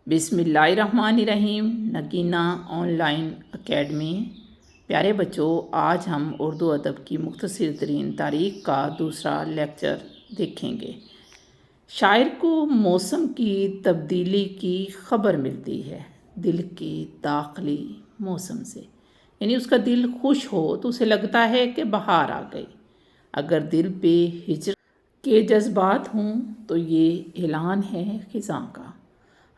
بسم اللہ الرحمن الرحیم۔ Nageena on line academy. پیارے بچوں، آج ہم اردو ادب کی مختصر ترین تاریخ کا دوسرا لیکچر دیکھیں گے۔ شاعر کو موسم کی تبدیلی کی خبر ملتی ہے دل کی داخلی موسم سے، یعنی اس کا دل خوش ہو تو اسے لگتا ہے کہ بہار آ گئی۔ اگر دل پہ ہجر کے جذبات ہوں تو یہ اعلان ہے خزاں کا،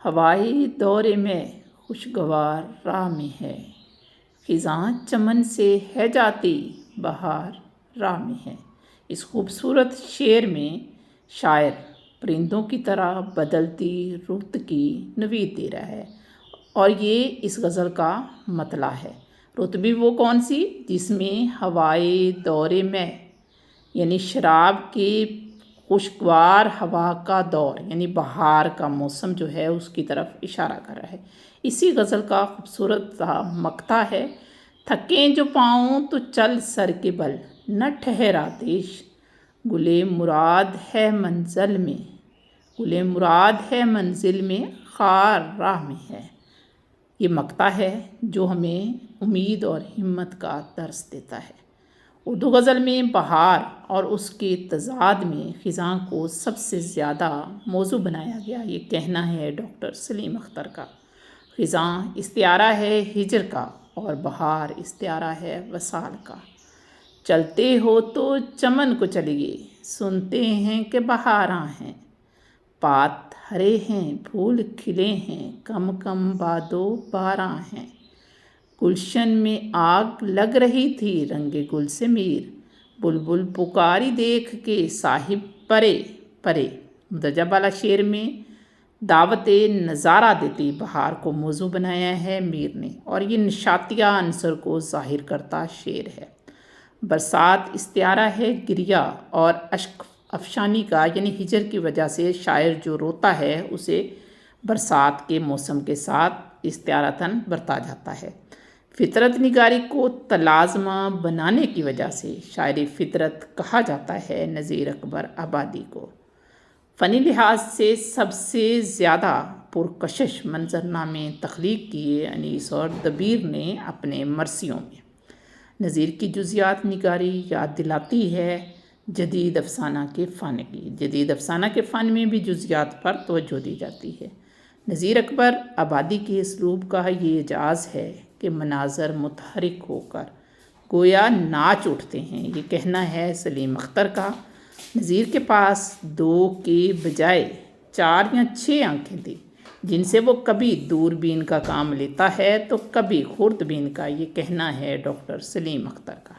ہوائی دورے میں خوشگوار راہ میں ہے، خزاں چمن سے ہے جاتی بہار راہ میں ہے۔ اس خوبصورت شعر میں شاعر پرندوں کی طرح بدلتی رت کی نوید دے رہا ہے، اور یہ اس غزل کا مطلع ہے۔ رت بھی وہ کون سی؟ جس میں ہوائے دورے میں، یعنی شراب کے خوشگوار ہوا کا دور، یعنی بہار کا موسم جو ہے اس کی طرف اشارہ کر رہا ہے۔ اسی غزل کا خوبصورت مقطع ہے: تھکیں جو پاؤں تو چل سر کے بل، نہ ٹھہرا دیش گلے مراد ہے منزل میں، گلے مراد ہے منزل میں، خار راہ میں ہے۔ یہ مقطع ہے جو ہمیں امید اور ہمت کا درس دیتا ہے۔ اردو غزل میں بہار اور اس کے تضاد میں خزاں کو سب سے زیادہ موضوع بنایا گیا، یہ کہنا ہے ڈاکٹر سلیم اختر کا۔ خزاں استعارہ ہے ہجر کا اور بہار استعارہ ہے وصال کا۔ چلتے ہو تو چمن کو چلیے، سنتے ہیں کہ بہاراں ہیں، پات ہرے ہیں پھول کھلے ہیں، کم کم بادو باراں ہیں۔ گلشن میں آگ لگ رہی تھی رنگ گل سے میر، بلبل پکاری دیکھ کے صاحب پرے پرے۔ مدرجہ بالا شعر میں دعوت نظارہ دیتی بہار کو موضوع بنایا ہے میر نے، اور یہ نشاتیہ عنصر کو ظاہر کرتا شعر ہے۔ برسات استعارہ ہے گریا اور اشک افشانی کا، یعنی ہجر کی وجہ سے شاعر جو روتا ہے اسے برسات کے موسم کے ساتھ استعارتاً برتا جاتا ہے۔ فطرت نگاری کو تلازمہ بنانے کی وجہ سے شاعر فطرت کہا جاتا ہے نذیر اکبر آبادی کو۔ فنی لحاظ سے سب سے زیادہ پرکشش منظرنامے تخلیق کیے انیس اور دبیر نے اپنے مرثیوں میں۔ نظیر کی جزیات نگاری یاد دلاتی ہے جدید افسانہ کے فن کی۔ جدید افسانہ کے فن میں بھی جزیات پر توجہ دی جاتی ہے۔ نذیر اکبر آبادی کے اسلوب کا یہ اعجاز ہے کہ مناظر متحرک ہو کر گویا ناچ اٹھتے ہیں، یہ کہنا ہے سلیم اختر کا۔ نذیر کے پاس 2 کے بجائے 4 یا 6 آنکھیں تھیں، جن سے وہ کبھی دوربین کا کام لیتا ہے تو کبھی خوردبین کا، یہ کہنا ہے ڈاکٹر سلیم اختر کا۔